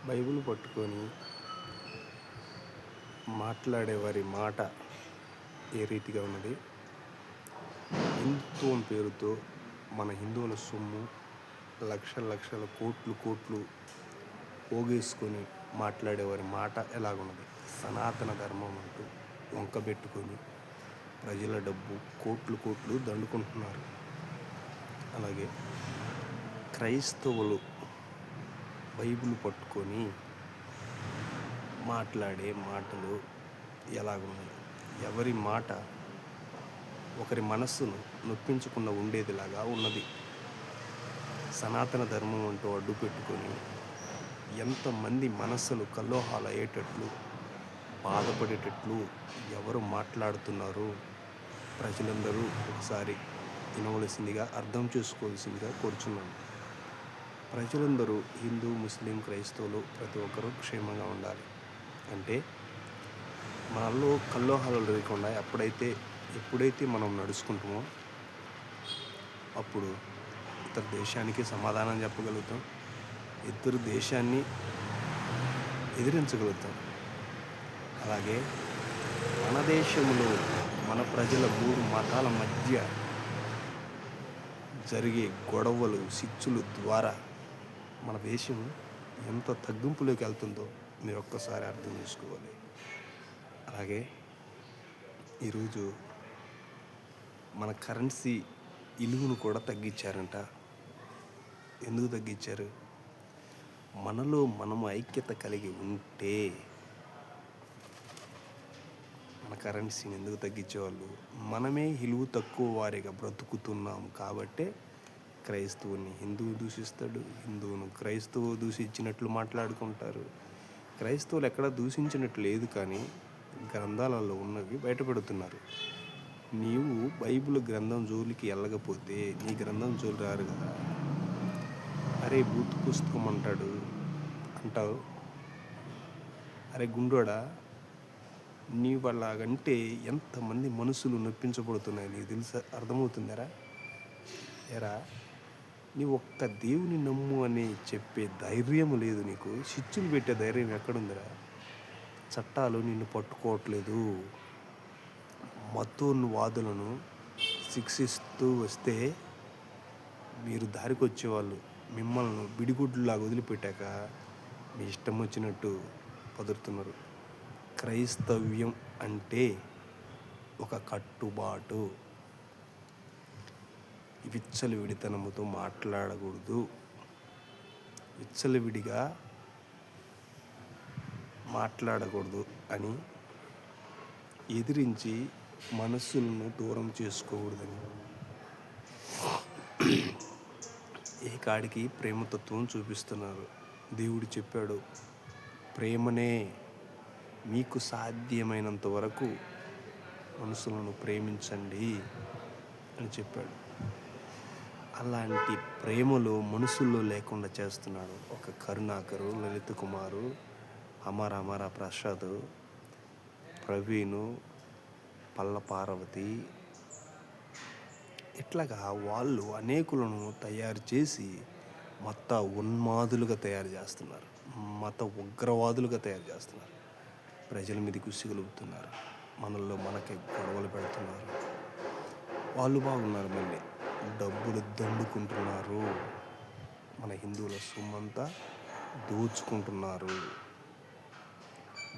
Bible పట్టుకొని మాట్లాడే వారి మాట ఏ రీతిగా ఉన్నది. హిందుత్వం పేరుతో మన హిందువుల సొమ్ము లక్షల లక్షల కోట్లు కోట్లు పోగేసుకొని మాట్లాడేవారి మాట ఎలాగున్నది. సనాతన ధర్మం అంటూ వంకబెట్టుకొని ప్రజల డబ్బు కోట్లు కోట్లు దండుకుంటున్నారు. అలాగే క్రైస్తవులు బైబిల్ పట్టుకొని మాట్లాడే మాటలు ఎలాగున్నాయి. ఎవరి మాట ఒకరి మనస్సును నొప్పించకుండా ఉండేదిలాగా ఉన్నది. సనాతన ధర్మం అంటూ అడ్డు పెట్టుకొని ఎంతమంది మనస్సులు కల్లోహాలు అయ్యేటట్లు బాధపడేటట్లు ఎవరు మాట్లాడుతున్నారు. ప్రజలందరూ ఒకసారి వినవలసిందిగా అర్థం చేసుకోవాల్సిందిగా కోరుచున్నాను. ప్రజలందరూ హిందూ ముస్లిం క్రైస్తవులు ప్రతి ఒక్కరూ క్షేమంగా ఉండాలి. అంటే మనలో కల్లోహాలు లేకుండా ఎప్పుడైతే మనం నడుచుకుంటామో అప్పుడు ఇతర దేశానికి సమాధానం చెప్పగలుగుతాం, ఇతర దేశాన్ని ఎదిరించగలుగుతాం. అలాగే మన దేశంలో మన ప్రజల 3 మతాల మధ్య జరిగే గొడవలు చిచ్చుల ద్వారా మన దేశం ఎంత తగ్గింపులోకి వెళ్తుందో మీరు ఒక్కసారి అర్థం చేసుకోవాలి. అలాగే ఈరోజు మన కరెన్సీ విలువను కూడా తగ్గించారంట. ఎందుకు తగ్గించారు? మనలో మనము ఐక్యత కలిగి ఉంటే మన కరెన్సీని ఎందుకు తగ్గించేవాళ్ళు? మనమే విలువ తక్కువ వారిగా బ్రతుకుతున్నాం కాబట్టే క్రైస్తవుని హిందువు దూషిస్తాడు, హిందువును క్రైస్తవు దూషించినట్లు మాట్లాడుకుంటారు. క్రైస్తవులు ఎక్కడా దూషించినట్లు లేదు, కానీ గ్రంథాలలో ఉన్నవి బయటపెడుతున్నారు. నీవు బైబిల్ గ్రంథం జోలికి వెళ్ళకపోతే నీ గ్రంథం జోలి రారు కదా. అరే బూత్ పుస్తకం అంటావు. అరే గుండోడా, నీవు అలాగంటే ఎంతమంది మనసులు నొప్పించబడుతున్నాయి నీకు తెలుసా? అర్థమవుతుందరా? ఎరా, నీ ఒక్క దేవుని నమ్ము అని చెప్పే ధైర్యం లేదు నీకు. చిచ్చులు పెట్టే ధైర్యం ఎక్కడుందిరా? చట్టాలు నిన్ను పట్టుకోవట్లేదు. మతోన్వాదులను శిక్షిస్తూ వస్తే మీరు దారికి వచ్చేవాళ్ళు మిమ్మల్ని బిడిగుడ్లాగా వదిలిపెట్టాక మీ ఇష్టం వచ్చినట్టు పదురుతున్నారు. క్రైస్తవ్యం అంటే ఒక కట్టుబాటు. విచ్చలవిడితనముతో మాట్లాడకూడదు. విచ్చలవిడిగా మాట్లాడకూడదు అని ఎదిరించి మనస్సులను దూరం చేసుకోకూడదని ఏ కాడికి ప్రేమతత్వం చూపిస్తున్నారు. దేవుడు చెప్పాడు, ప్రేమనే, మీకు సాధ్యమైనంత వరకు మనుషులను ప్రేమించండి అని చెప్పాడు. అలాంటి ప్రేమలు మనుషుల్లో లేకుండా చేస్తున్నాడు. ఒక కరుణాకరు, లలిత్ కుమారు, అమర ప్రసాద్, ప్రవీణు, పల్ల పార్వతి, ఇట్లాగా వాళ్ళు అనేకులను తయారు చేసి మత ఉన్మాదులుగా తయారు చేస్తున్నారు. మత ఉగ్రవాదులుగా తయారు చేస్తున్నారు. ప్రజల మీద కుసిగలుగుతున్నారు. మనల్లో మనకి గొడవలు పెడుతున్నారు. వాళ్ళు బాగున్నారు, మళ్ళీ డబ్బులు దండుకుంటున్నారు. మన హిందువుల సొమ్మంతా దోచుకుంటున్నారు.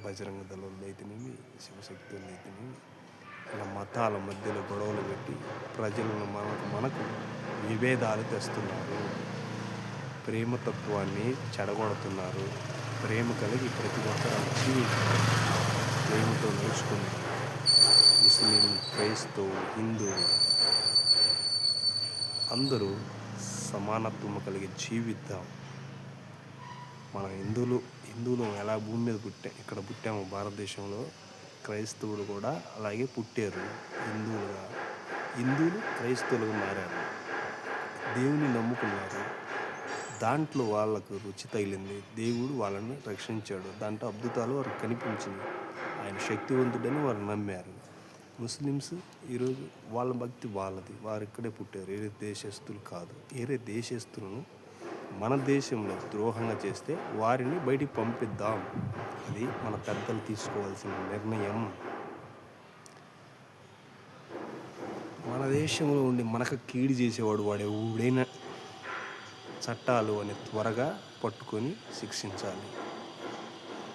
బజరంగ దళాలు అయితేనేమి, శివశక్తులు అయితేనేమి, ఇలా మతాల మధ్యలో గొడవలు పెట్టి ప్రజలను మనకు విభేదాలు తెస్తున్నారు. ప్రేమతత్వాన్ని చెడగొడుతున్నారు. ప్రేమ కలిగి ప్రతి ఒక్కరు ప్రేమతో నడుచుకుని ముస్లిం, క్రైస్తవు, హిందూ అందరూ సమానత్వం కలిగి జీవిద్దాం. మన హిందువులు ఎలా భూమి మీద ఇక్కడ పుట్టాము భారతదేశంలో, క్రైస్తవులు కూడా అలాగే పుట్టారు. హిందువులు క్రైస్తవులుగా మారారు. దేవుని నమ్ముకున్నారు. దాంట్లో వాళ్ళకు రుచి తగిలింది. దేవుడు వాళ్ళని రక్షించాడు. దాంట్లో అద్భుతాలు వారికి కనిపించింది. ఆయన శక్తివంతుడని వారు నమ్మారు. ముస్లిమ్స్ ఈరోజు వాళ్ళ భక్తి వాళ్ళది. వారు ఇక్కడే పుట్టారు, వేరే దేశస్తులు కాదు. వేరే దేశస్తులను మన దేశంలో ద్రోహంగా చేస్తే వారిని బయటికి పంపిద్దాం. అది మన పెద్దలు తీసుకోవాల్సిన నిర్ణయం. మన దేశంలో ఉండి మనకు కీడు చేసేవాడు వాడెవడైనా చట్టాలు అని త్వరగా పట్టుకొని శిక్షించాలి.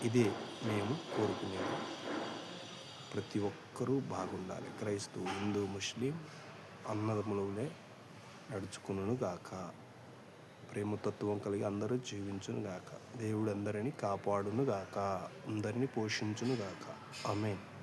ఇదే మేము కోరుకునేది. ప్రతి ఒక్కరూ బాగుండాలి. క్రైస్తవు, హిందూ, ముస్లిం అన్నదమ్ములే నడుచుకును గాక. ప్రేమతత్వం కలిగి అందరూ జీవించును గాక. దేవుడు అందరినీ కాపాడును గాక. అందరినీ పోషించును గాక. ఆమేన్.